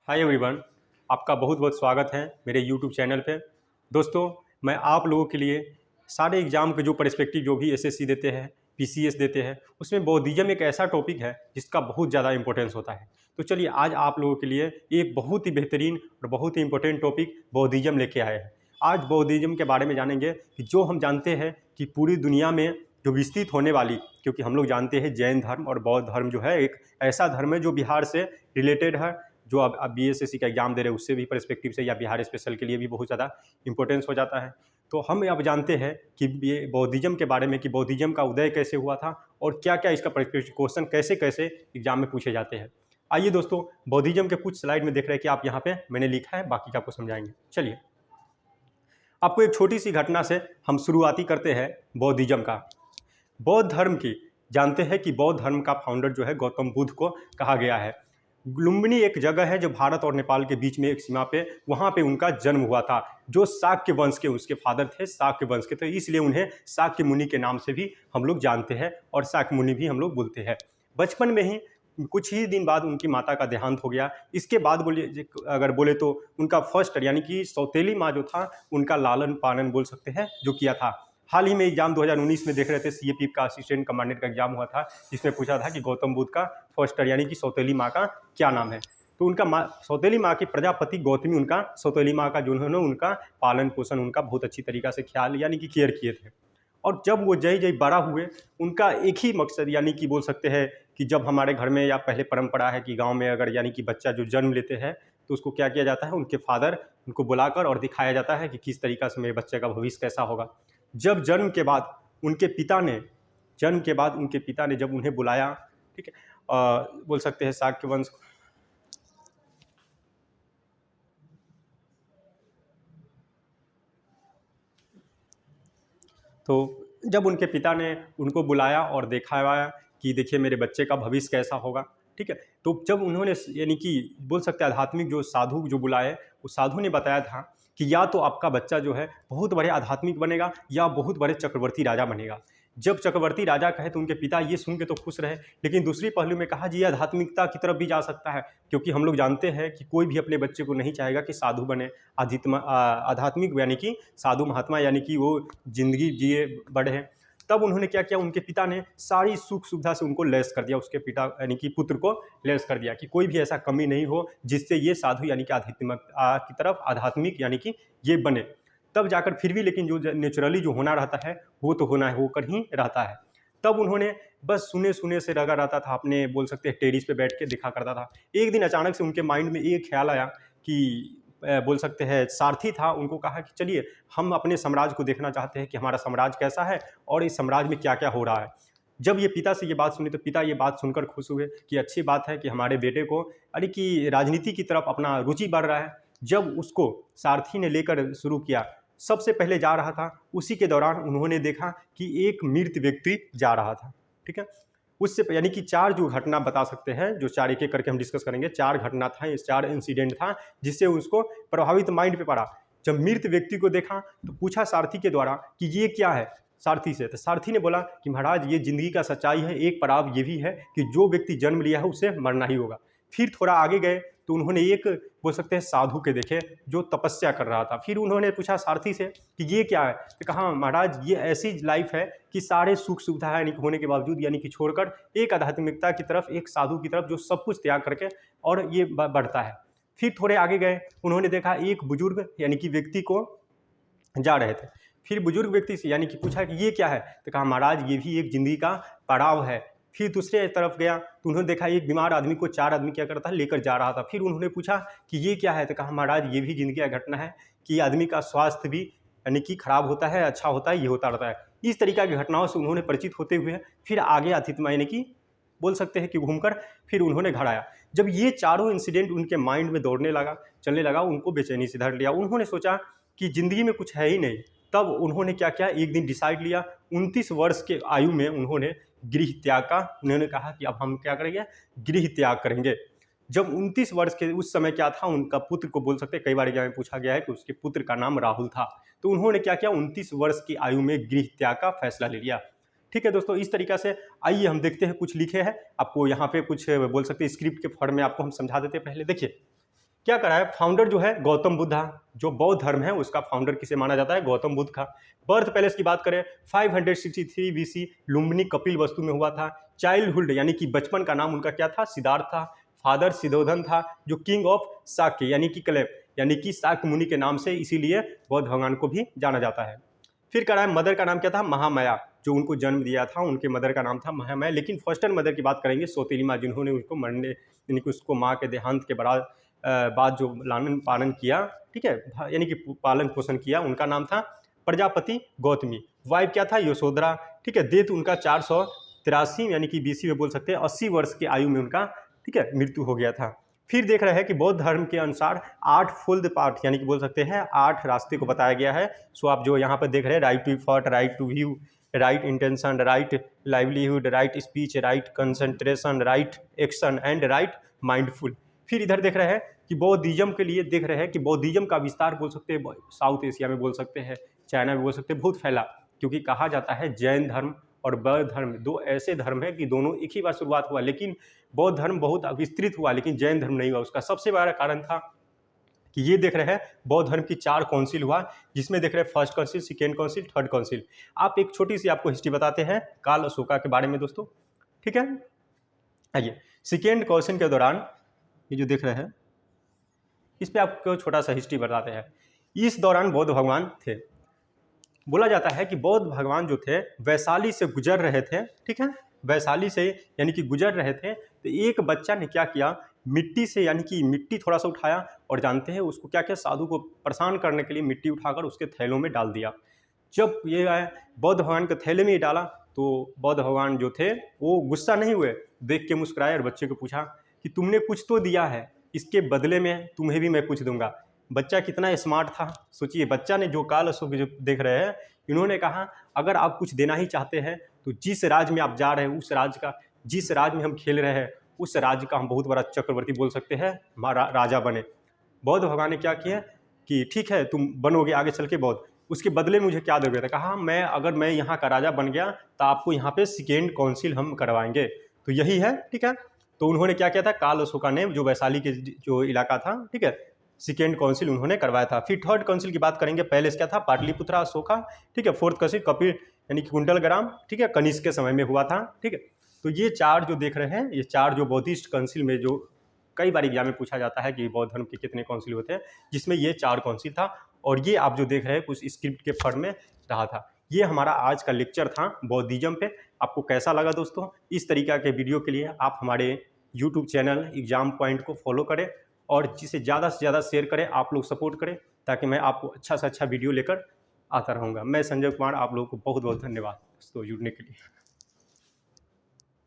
Hi everyone, आपका बहुत बहुत स्वागत है मेरे यूट्यूब चैनल पे। दोस्तों, मैं आप लोगों के लिए सारे एग्ज़ाम के जो पर्सपेक्टिव जो भी एसएससी देते हैं, पीसीएस देते हैं, उसमें बौद्धिज्म एक ऐसा टॉपिक है जिसका बहुत ज़्यादा इंपॉर्टेंस होता है। तो चलिए आज आप लोगों के लिए एक बहुत ही बेहतरीन और बहुत ही इंपॉर्टेंट टॉपिक बौद्धिज्म लेके आए हैं। आज बौद्धिज्म के बारे में जानेंगे कि जो हम जानते हैं कि पूरी दुनिया में जो विस्तृत होने वाली, क्योंकि हम लोग जानते हैं जैन धर्म और बौद्ध धर्म जो है एक ऐसा धर्म है जो बिहार से रिलेटेड है। जो अब बीएसएससी का एग्जाम दे रहे हैं उससे भी पर्सपेक्टिव से या बिहार स्पेशल के लिए भी बहुत ज़्यादा इंपॉर्टेंस हो जाता है। तो हम अब जानते हैं कि ये बौद्धिज्म के बारे में कि बौद्धिज्म का उदय कैसे हुआ था और क्या क्या इसका क्वेश्चन कैसे कैसे एग्जाम में पूछे जाते हैं। आइए दोस्तों, बौद्धिज्म के कुछ स्लाइड में देख रहे हैं कि आप यहाँ पे मैंने लिखा है, बाकी का आपको समझाएंगे। चलिए, आपको एक छोटी सी घटना से हम शुरुआती करते हैं बौद्धिज्म का। बौद्ध धर्म की जानते हैं कि बौद्ध धर्म का फाउंडर जो है गौतम बुद्ध को कहा गया है। लुम्बिनी एक जगह है जो भारत और नेपाल के बीच में एक सीमा पे, वहाँ पे उनका जन्म हुआ था। जो शाक्य वंश के उसके फादर थे, शाक्य वंश के, तो इसलिए उन्हें शाक्य मुनि के नाम से भी हम लोग जानते हैं और शाक्य मुनि भी हम लोग बोलते हैं। बचपन में ही कुछ ही दिन बाद उनकी माता का देहांत हो गया। इसके बाद बोलिए, अगर बोले तो उनका फर्स्ट यानी कि सौतेली माँ जो था उनका लालन पालन बोल सकते हैं जो किया था। हाल ही में एग्जाम 2019 में देख रहे थे, सीएपी का असिस्टेंट कमांडेंट का एग्जाम हुआ था, जिसमें पूछा था कि गौतम बुद्ध का फर्स्टर यानी कि सौतेली माँ का क्या नाम है। तो उनका माँ सौतेली माँ की प्रजापति गौतमी उनका सौतेली माँ का जो उन्होंने उनका पालन पोषण उनका बहुत अच्छी तरीक़ा से ख्याल यानी कि केयर किए थे। और जब वो जय जय बड़ा हुए, उनका एक ही मकसद यानी कि बोल सकते हैं कि जब हमारे घर में या पहले परंपरा है कि गांव में अगर यानी कि बच्चा जो जन्म लेते हैं तो उसको क्या किया जाता है, उनके फादर उनको बुलाकर और दिखाया जाता है कि किस तरीक़ा से मेरे बच्चे का भविष्य कैसा होगा। जब जन्म के बाद उनके पिता ने जब उन्हें बुलाया, ठीक है, बोल सकते हैं शाक्य वंश, तो जब उनके पिता ने उनको बुलाया और दिखाया कि देखिए मेरे बच्चे का भविष्य कैसा होगा, ठीक है, तो जब उन्होंने यानी कि बोल सकते हैं आध्यात्मिक जो साधु जो बुलाए, उस साधु ने बताया था कि या तो आपका बच्चा जो है बहुत बड़े आध्यात्मिक बनेगा या बहुत बड़े चक्रवर्ती राजा बनेगा। जब चक्रवर्ती राजा कहे तो उनके पिता ये सुन के तो खुश रहे, लेकिन दूसरी पहलू में कहा जी ये आध्यात्मिकता की तरफ भी जा सकता है, क्योंकि हम लोग जानते हैं कि कोई भी अपने बच्चे को नहीं चाहेगा कि साधु बने, आध्यात्मिक यानी कि साधु महात्मा यानी कि वो जिंदगी जिए बढ़े। तब उन्होंने क्या किया, उनके पिता ने सारी सुख सुविधा से उनको लैस कर दिया, उसके पिता यानी कि पुत्र को लैस कर दिया कि कोई भी ऐसा कमी नहीं हो जिससे ये साधु यानी कि आध्यात्मिक की तरफ आध्यात्मिक यानी कि ये बने। तब जाकर फिर भी लेकिन जो नेचुरली जो होना रहता है वो तो होना है, होकर ही रहता है। तब उन्होंने बस सुने सुने से लगा रहता था, अपने बोल सकते हैं टेरिस पे बैठ के देखा करता था। एक दिन अचानक से उनके माइंड में एक ख्याल आया कि बोल सकते हैं सारथी था, उनको कहा कि चलिए हम अपने साम्राज्य को देखना चाहते हैं कि हमारा साम्राज्य कैसा है और इस साम्राज्य में क्या क्या हो रहा है। जब ये पिता से ये बात सुनी तो पिता ये बात सुनकर खुश हुए कि अच्छी बात है कि हमारे बेटे को यानी कि राजनीति की तरफ अपना रुचि बढ़ रहा है। जब उसको सारथी ने लेकर शुरू किया, सबसे पहले जा रहा था, उसी के दौरान उन्होंने देखा कि एक मृत व्यक्ति जा रहा था, ठीक है। उससे यानी कि 4 जो घटना बता सकते हैं, जो 4 एक-एक करके हम डिस्कस करेंगे, 4 घटना था, ये 4 इंसिडेंट था जिससे उसको प्रभावित माइंड पे पड़ा। जब मृत व्यक्ति को देखा तो पूछा सारथी के द्वारा कि ये क्या है, सारथी से। तो सारथी ने बोला कि महाराज ये ज़िंदगी का सच्चाई है, एक पड़ाव ये भी है कि जो व्यक्ति जन्म लिया है उसे मरना ही होगा। फिर थोड़ा आगे गए तो उन्होंने एक बोल सकते हैं साधु के देखे जो तपस्या कर रहा था। फिर उन्होंने पूछा सारथी से कि ये क्या है, तो कहा महाराज ये ऐसी लाइफ है कि सारे सुख सुविधा यानी कि होने के बावजूद यानी कि छोड़कर एक आध्यात्मिकता की तरफ, एक साधु की तरफ जो सब कुछ त्याग करके और ये बढ़ता है। फिर थोड़े आगे गए, उन्होंने देखा एक बुजुर्ग यानी कि व्यक्ति को जा रहे थे। फिर बुजुर्ग व्यक्ति से यानी कि पूछा कि ये क्या है, तो कहा महाराज ये भी एक ज़िंदगी का पड़ाव है। फिर दूसरे तरफ गया तो उन्होंने देखा एक बीमार आदमी को 4 आदमी क्या करता है लेकर जा रहा था। फिर उन्होंने पूछा कि ये क्या है, तो कहा महाराज ये भी ज़िंदगी का घटना है कि आदमी का स्वास्थ्य भी यानी कि खराब होता है, अच्छा होता है, ये होता रहता है। इस तरीक़ा की घटनाओं से उन्होंने परिचित होते हुए फिर आगे अतिथि यानी कि बोल सकते हैं कि घूमकर फिर उन्होंने घर आया। जब ये चारों इंसिडेंट उनके माइंड में दौड़ने लगा, चलने लगा, उनको बेचैनी से धर लिया। उन्होंने सोचा कि ज़िंदगी में कुछ है ही नहीं। तब उन्होंने क्या किया, एक दिन डिसाइड लिया, 29 वर्ष के आयु में उन्होंने गृह त्याग का, उन्होंने कहा कि अब हम क्या करेंगे, गृह त्याग करेंगे। जब 29 वर्ष के उस समय क्या था, उनका पुत्र को बोल सकते हैं, कई बार एग्जाम में पूछा गया है कि उसके पुत्र का नाम राहुल था। तो उन्होंने क्या किया, 29 वर्ष की आयु में गृह त्याग का फैसला ले लिया। ठीक है दोस्तों, इस तरीक़ा से आइए हम देखते हैं कुछ लिखे हैं, आपको यहाँ पे कुछ बोल सकते हैं स्क्रिप्ट के फॉर्म में आपको हम समझा देते हैं। पहले देखिए, क्या करा है, फाउंडर जो है गौतम बुद्ध, जो बौद्ध धर्म है उसका फाउंडर किसे माना जाता है, गौतम बुद्ध का। बर्थ पैलेस की बात करें 563 बीसी लुम्बिनी कपिल वस्तु में हुआ था। चाइल्डहुड यानी कि बचपन का नाम उनका क्या था, सिद्धार्थ था। फादर सिद्धोधन था, जो किंग ऑफ शाक्य यानी कि क्लेब यानी कि शाक्य मुनि के नाम से इसीलिए बौद्ध भगवान को भी जाना जाता है। फिर करा है मदर का नाम क्या था, महामाया, जो उनको जन्म दिया था उनके मदर का नाम था महामाया। लेकिन फर्स्टर मदर की बात करेंगे सौतेली माँ, जिन्होंने उसको मरने यानी कि उसको माँ के देहांत के बाद जो लालन पालन किया, ठीक है, यानी कि पालन पोषण किया, उनका नाम था प्रजापति गौतमी। वाइफ क्या था, यशोधरा, ठीक है। डेथ उनका 483 यानी कि बीसी में बोल सकते हैं 80 वर्ष की आयु में उनका, ठीक है, मृत्यु हो गया था। फिर देख रहे हैं कि बौद्ध धर्म के अनुसार 8 फोल्ड पार्ट यानी कि बोल सकते हैं 8 रास्ते को बताया गया है। सो आप जो यहाँ पर देख रहे हैं, right to effort, right to view, right intention, right livelihood, right speech, right concentration, right action and right mindful. फिर इधर देख रहे हैं कि बौद्धिज्म के लिए देख रहे हैं कि बौद्धिज्म का विस्तार बोल सकते हैं साउथ एशिया में, बोल सकते हैं चाइना में, बोल सकते हैं बहुत फैला, क्योंकि कहा जाता है जैन धर्म और बौद्ध धर्म दो ऐसे धर्म है कि दोनों एक ही बार शुरुआत हुआ, लेकिन बौद्ध धर्म बहुत विस्तृत हुआ लेकिन जैन धर्म नहीं हुआ। उसका सबसे बड़ा कारण था कि ये देख रहे हैं बौद्ध धर्म की 4 काउंसिल हुआ, जिसमें देख रहे हैं first council, second council, third council. आप एक छोटी सी आपको हिस्ट्री बताते हैं काल अशोका के बारे में दोस्तों, ठीक है। आइए, सेकेंड काउंसिल के दौरान ये जो देख रहे हैं इस पे आपको छोटा सा हिस्ट्री बताते हैं। इस दौरान बौद्ध भगवान थे, बोला जाता है कि बौद्ध भगवान जो थे वैशाली से गुजर रहे थे, ठीक है, वैशाली से यानी कि गुजर रहे थे, तो एक बच्चा ने क्या किया, मिट्टी से यानी कि मिट्टी थोड़ा सा उठाया और जानते हैं उसको क्या किया, साधु को परेशान करने के लिए मिट्टी उठाकर उसके थैलों में डाल दिया। जब ये आया बौद्ध भगवान के थैले में ही डाला तो बौद्ध भगवान जो थे वो गुस्सा नहीं हुए, देख के मुस्कुराए और बच्चे को पूछा कि तुमने कुछ तो दिया है, इसके बदले में तुम्हें भी मैं कुछ दूंगा। बच्चा कितना स्मार्ट था, सोचिए, बच्चा ने जो काल अशोक जो देख रहे हैं, इन्होंने कहा अगर आप कुछ देना ही चाहते हैं तो जिस राज्य में आप जा रहे हैं उस राज्य का, जिस राज्य में हम खेल रहे हैं उस राज्य का हम बहुत बड़ा चक्रवर्ती बोल सकते हैं, राजा बने। बौद्ध भगवान ने क्या किया कि ठीक है तुम बनोगे आगे चल के बौद्ध, उसके बदले मुझे क्या दोगे, तो कहा अगर मैं यहाँ का राजा बन गया तो आपको यहाँ पे सेकेंड काउंसिल हम करवाएंगे, तो यही है, ठीक है। तो उन्होंने क्या किया था, काल अशोका ने जो वैशाली के जो इलाका था, ठीक है, सेकेंड काउंसिल उन्होंने करवाया था। फिर थर्ड काउंसिल की बात करेंगे, पहले क्या था, पाटलिपुत्रा अशोका, ठीक है। फोर्थ काउंसिल कपिल यानी कि कुंडलग्राम, ठीक है, कनिष्क के समय में हुआ था, ठीक है। तो ये 4 जो देख रहे हैं, ये 4 जो बौद्धिस्ट काउंसिल में जो कई बार एग्जाम में पूछा जाता है कि बौद्ध धर्म के कितने काउंसिल होते हैं, जिसमें ये 4 काउंसिल था। और ये आप जो देख रहे हैं कुछ स्क्रिप्ट के फॉर्म में रहा था। ये हमारा आज का लेक्चर था बौद्धिज्म पे। आपको कैसा लगा दोस्तों? इस तरीका के वीडियो के लिए आप हमारे यूट्यूब चैनल एग्जाम पॉइंट को फॉलो करें और जिसे ज़्यादा से ज़्यादा शेयर करें, आप लोग सपोर्ट करें, ताकि मैं आपको अच्छा से अच्छा वीडियो लेकर आता रहूँगा। मैं संजय कुमार, आप लोगों को बहुत बहुत धन्यवाद दोस्तों जुड़ने के लिए।